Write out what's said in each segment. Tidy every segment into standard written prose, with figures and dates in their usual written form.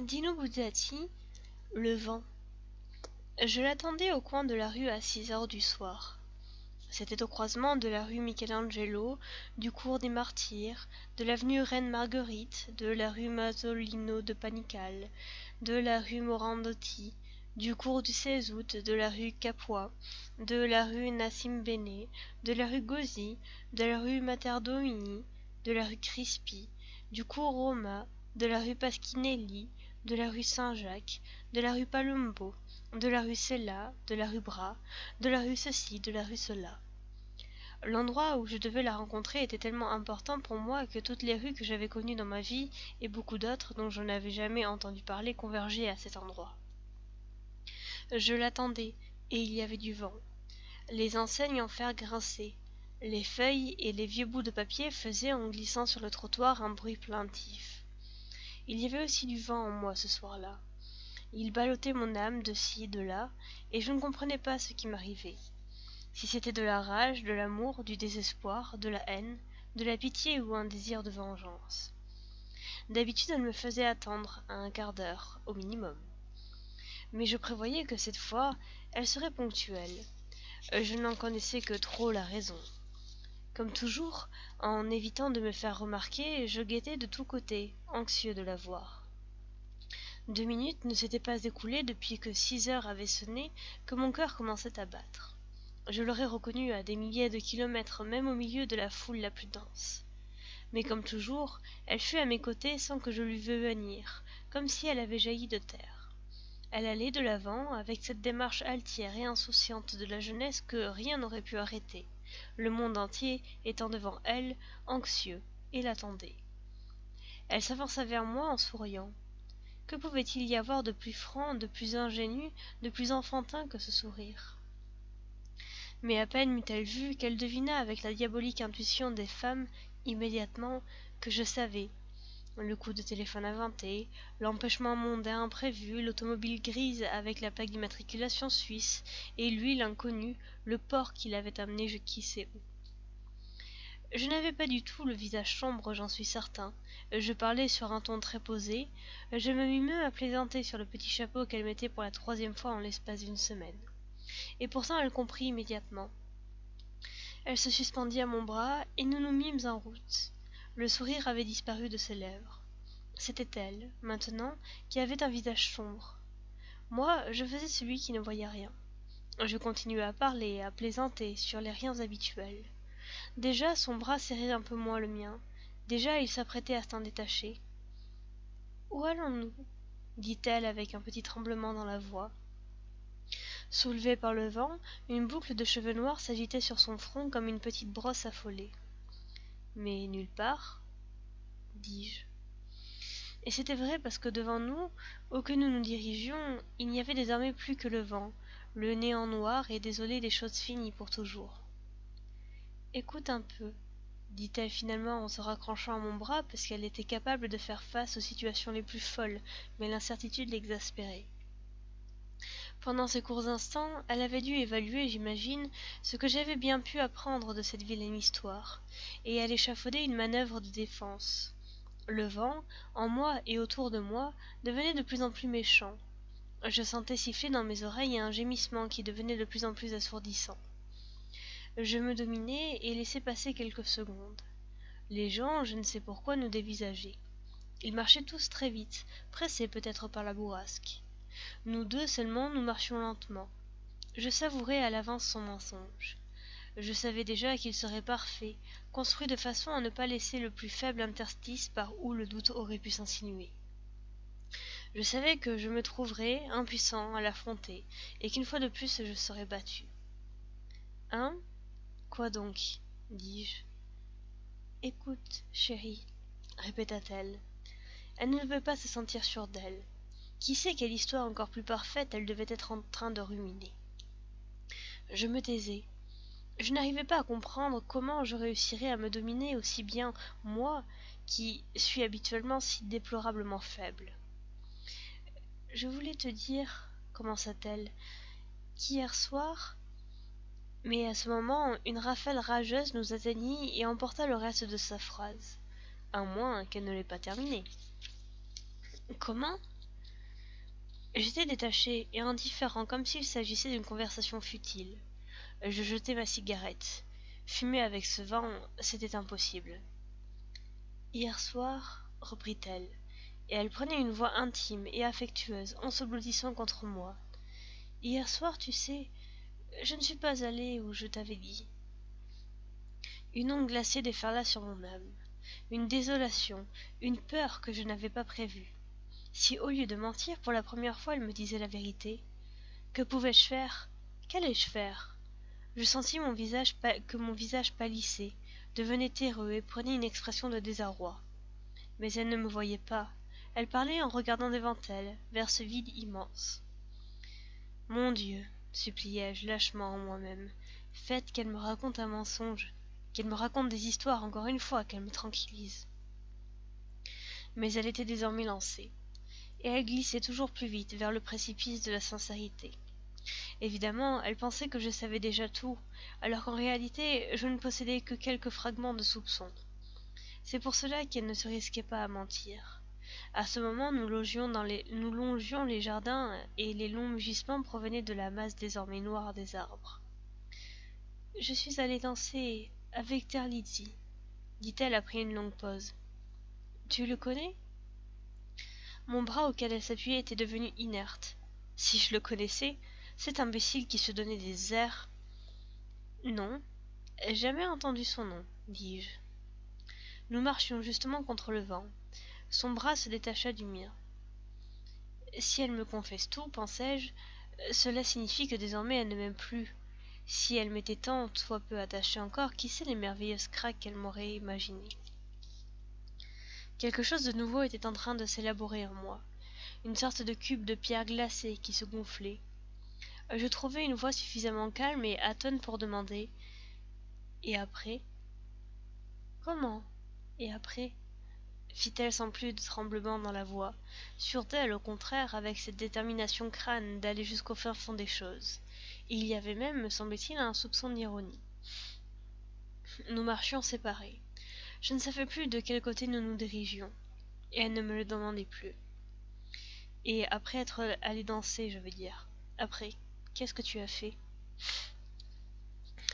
Dino Buzzati, le vent. Je l'attendais au coin de la rue à 6 heures du soir. C'était au croisement de la rue Michelangelo, du cours des Martyrs, de l'avenue Reine-Marguerite, de la rue Masolino de Panicale, de la rue Morandotti, du cours du 16 août, de la rue Capua, de la rue Nassim Bene, de la rue Gozzi, de la rue Mater Domini, de la rue Crispi, du cours Roma, de la rue Pasquinelli, de la rue Saint-Jacques, de la rue Palumbo, de la rue Sella, de la rue Bras, de la rue ceci, de la rue cela. L'endroit où je devais la rencontrer était tellement important pour moi que toutes les rues que j'avais connues dans ma vie et beaucoup d'autres dont je n'avais jamais entendu parler convergeaient à cet endroit. Je l'attendais, et il y avait du vent. Les enseignes en fer grinçaient. Les feuilles et les vieux bouts de papier faisaient en glissant sur le trottoir un bruit plaintif. Il y avait aussi du vent en moi ce soir-là. Il ballottait mon âme de ci, de là, et je ne comprenais pas ce qui m'arrivait. Si c'était de la rage, de l'amour, du désespoir, de la haine, de la pitié ou un désir de vengeance. D'habitude, elle me faisait attendre un quart d'heure, au minimum. Mais je prévoyais que cette fois, elle serait ponctuelle. Je n'en connaissais que trop la raison. Comme toujours, en évitant de me faire remarquer, je guettais de tous côtés, anxieux de la voir. 2 minutes ne s'étaient pas écoulées depuis que 6 heures avaient sonné que mon cœur commençait à battre. Je l'aurais reconnue à des milliers de kilomètres, même au milieu de la foule la plus dense. Mais comme toujours, elle fut à mes côtés sans que je l'eus vue venir, comme si elle avait jailli de terre. Elle allait de l'avant, avec cette démarche altière et insouciante de la jeunesse que rien n'aurait pu arrêter, le monde entier étant devant elle, anxieux, et l'attendait. Elle s'avança vers moi en souriant. Que pouvait-il y avoir de plus franc, de plus ingénu, de plus enfantin que ce sourire? Mais à peine m'eut-elle vu qu'elle devina avec la diabolique intuition des femmes, immédiatement, que je savais. Le coup de téléphone inventé, l'empêchement mondain imprévu, l'automobile grise avec la plaque d'immatriculation suisse, et lui, l'inconnu, le porc qui l'avait amené je qui sais où. Je n'avais pas du tout le visage sombre, j'en suis certain. Je parlais sur un ton très posé. Je me mis même à plaisanter sur le petit chapeau qu'elle mettait pour la 3e fois en l'espace d'une semaine. Et pourtant elle comprit immédiatement. Elle se suspendit à mon bras, et nous nous mîmes en route. Le sourire avait disparu de ses lèvres. C'était elle, maintenant, qui avait un visage sombre. Moi, je faisais celui qui ne voyait rien. Je continuais à parler, à plaisanter sur les riens habituels. Déjà, son bras serrait un peu moins le mien. Déjà, il s'apprêtait à s'en détacher. « Où allons-nous » dit-elle avec un petit tremblement dans la voix. Soulevée par le vent, une boucle de cheveux noirs s'agitait sur son front comme une petite brosse affolée. « Mais nulle part, dis-je. Et c'était vrai parce que devant nous, où que nous nous dirigions, il n'y avait désormais plus que le vent, le néant noir et désolé des choses finies pour toujours. « Écoute un peu, dit-elle finalement en se raccrochant à mon bras parce qu'elle était capable de faire face aux situations les plus folles, mais l'incertitude l'exaspérait. Pendant ces courts instants, elle avait dû évaluer, j'imagine, ce que j'avais bien pu apprendre de cette vilaine histoire, et elle échafaudait une manœuvre de défense. Le vent, en moi et autour de moi, devenait de plus en plus méchant. Je sentais siffler dans mes oreilles un gémissement qui devenait de plus en plus assourdissant. Je me dominais et laissais passer quelques secondes. Les gens, je ne sais pourquoi, nous dévisageaient. Ils marchaient tous très vite, pressés peut-être par la bourrasque. Nous deux seulement, nous marchions lentement. Je savourais à l'avance son mensonge. Je savais déjà qu'il serait parfait, construit de façon à ne pas laisser le plus faible interstice par où le doute aurait pu s'insinuer. Je savais que je me trouverais impuissant à l'affronter, et qu'une fois de plus je serais battu. « Hein ? Quoi donc ? dis-je. « Écoute, chérie, répéta-t-elle. Elle ne devait pas se sentir sûre d'elle. Qui sait quelle histoire encore plus parfaite elle devait être en train de ruminer. Je me taisais. Je n'arrivais pas à comprendre comment je réussirais à me dominer aussi bien, moi, qui suis habituellement si déplorablement faible. « Je voulais te dire, commença-t-elle, qu'hier soir... » Mais à ce moment, une rafale rageuse nous atteignit et emporta le reste de sa phrase, à moins qu'elle ne l'ait pas terminée. « Comment ? J'étais détaché et indifférent, comme s'il s'agissait d'une conversation futile. Je jetai ma cigarette. Fumer avec ce vent, c'était impossible. Hier soir, reprit-elle, et elle prenait une voix intime et affectueuse en se blottissant contre moi. Hier soir, tu sais, je ne suis pas allée où je t'avais dit. Une onde glacée déferla sur mon âme. Une désolation, une peur que je n'avais pas prévue. Si au lieu de mentir pour la première fois elle me disait la vérité, que pouvais-je faire? Qu'allais-je faire? Je sentis que mon visage pâlissait, devenait terreux et prenait une expression de désarroi. Mais elle ne me voyait pas. Elle parlait en regardant devant elle, vers ce vide immense. Mon Dieu, suppliai-je lâchement en moi-même, faites qu'elle me raconte un mensonge, qu'elle me raconte des histoires encore une fois, qu'elle me tranquillise. Mais elle était désormais lancée, et elle glissait toujours plus vite vers le précipice de la sincérité. Évidemment, elle pensait que je savais déjà tout, alors qu'en réalité, je ne possédais que quelques fragments de soupçons. C'est pour cela qu'elle ne se risquait pas à mentir. À ce moment, nous longions les jardins et les longs mugissements provenaient de la masse désormais noire des arbres. « Je suis allée danser avec Terlizzi, dit-elle après une longue pause. Tu le connais? Mon bras auquel elle s'appuyait était devenu inerte. Si je le connaissais, cet imbécile qui se donnait des airs. Non, jamais entendu son nom, dis-je. Nous marchions justement contre le vent. Son bras se détacha du mien. Si elle me confesse tout, pensai-je, cela signifie que désormais elle ne m'aime plus. Si elle m'était tant soit peu attachée encore, qui sait les merveilleuses craques qu'elle m'aurait imaginées. Quelque chose de nouveau était en train de s'élaborer en moi, une sorte de cube de pierre glacée qui se gonflait. Je trouvai une voix suffisamment calme et atone pour demander « Et après ?»« Comment ? Et après ?» fit-elle sans plus de tremblement dans la voix, sûre d'elle, au contraire, avec cette détermination crâne d'aller jusqu'au fin fond des choses. Et il y avait même, me semblait-il, un soupçon d'ironie. Nous marchions séparés. Je ne savais plus de quel côté nous nous dirigions, et elle ne me le demandait plus. Et après être allée danser, je veux dire. Après, qu'est-ce que tu as fait?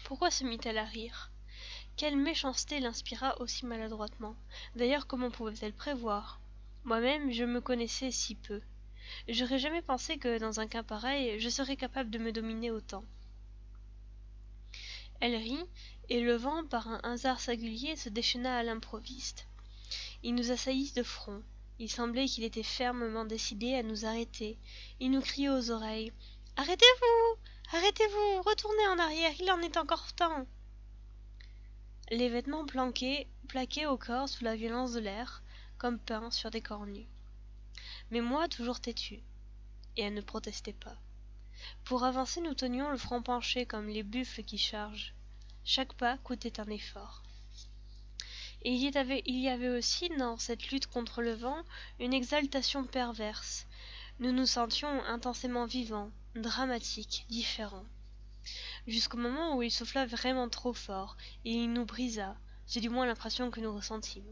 Pourquoi se mit-elle à rire? Quelle méchanceté l'inspira aussi maladroitement? D'ailleurs, comment pouvait-elle prévoir? Moi-même, je me connaissais si peu. J'aurais jamais pensé que, dans un cas pareil, je serais capable de me dominer autant. Elle rit, et le vent, par un hasard singulier, se déchaîna à l'improviste. Il nous assaillit de front. Il semblait qu'il était fermement décidé à nous arrêter. Il nous criait aux oreilles « Arrêtez-vous! Arrêtez-vous! Retournez en arrière, il en est encore temps !» Les vêtements plaqués au corps sous la violence de l'air, comme peints sur des corps nus. Mais moi, toujours têtu. Et elle ne protestait pas. Pour avancer, nous tenions le front penché comme les buffles qui chargent. Chaque pas coûtait un effort. Et il y avait aussi, dans cette lutte contre le vent, une exaltation perverse. Nous nous sentions intensément vivants, dramatiques, différents. Jusqu'au moment où il souffla vraiment trop fort, et il nous brisa, c'est du moins l'impression que nous ressentîmes.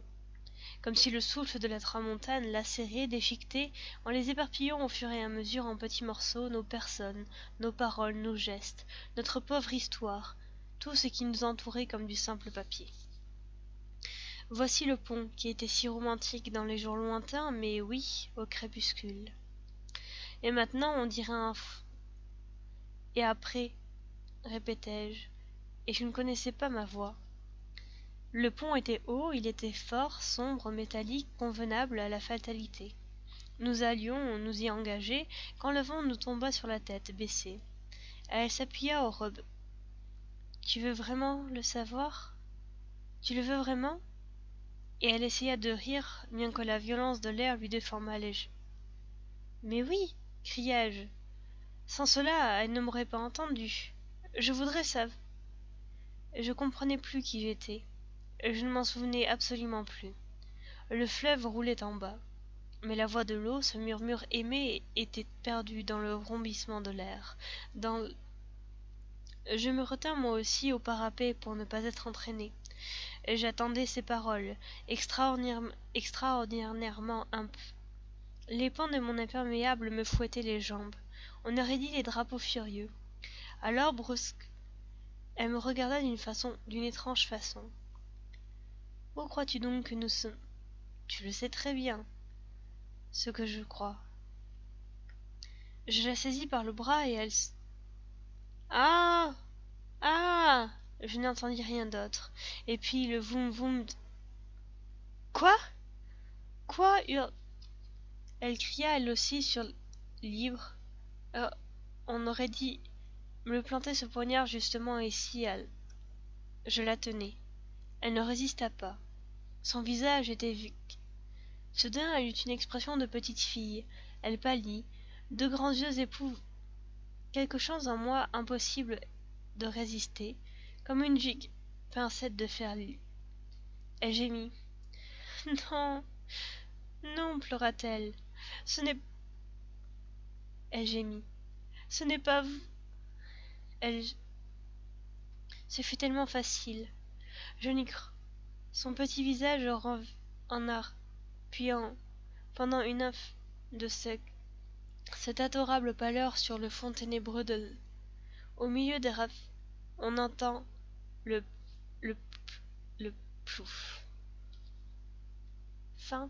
Comme si le souffle de la tramontane lacérait, déchiquetait, en les éparpillant au fur et à mesure en petits morceaux, nos personnes, nos paroles, nos gestes, notre pauvre histoire, tout ce qui nous entourait comme du simple papier. Voici le pont qui était si romantique dans les jours lointains, mais oui, au crépuscule. Et maintenant on dirait un Et après, répétai-je, et je ne connaissais pas ma voix. Le pont était haut, il était fort, sombre, métallique, convenable à la fatalité. Nous allions nous y engager, quand le vent nous tomba sur la tête, baissée. Elle s'appuya aux robes. « Tu veux vraiment le savoir? Tu le veux vraiment ?» Et elle essaya de rire, bien que la violence de l'air lui déformât les joues. « Mais oui, criai-je. Sans cela, elle ne m'aurait pas entendu. Je voudrais savoir. » Je comprenais plus qui j'étais. Je ne m'en souvenais absolument plus. Le fleuve roulait en bas, mais la voix de l'eau, ce murmure aimé, était perdu dans le vrombissement de l'air. Je me retins moi aussi au parapet pour ne pas être entraîné. J'attendais ces paroles, extraordinairement Les pans de mon imperméable me fouettaient les jambes. On aurait dit les drapeaux furieux. Alors, brusque, elle me regarda d'une étrange façon. Où crois-tu donc que nous sommes? Tu le sais très bien, ce que je crois. Je la saisis par le bras et Ah! Ah! Je n'entendis rien d'autre. Et puis le voum voum. Quoi? Quoi? Elle cria elle aussi sur libre. Euh, on aurait dit me planter ce poignard justement ici. Je la tenais. Elle ne résista pas. Son visage était soudain elle eut une expression de petite fille. Elle pâlit. Deux grands yeux épouvent quelque chose en moi impossible de résister, comme une gigue pincette de fer. Elle gémit. Non, non, pleura-t-elle. Ce n'est... Elle gémit. Ce n'est pas vous. Elle... Ce fut tellement facile. Je n'y cr... Son petit visage en appuyant pendant une de cette adorable pâleur sur le fond ténébreux au milieu des on entend le le plouf. Fin.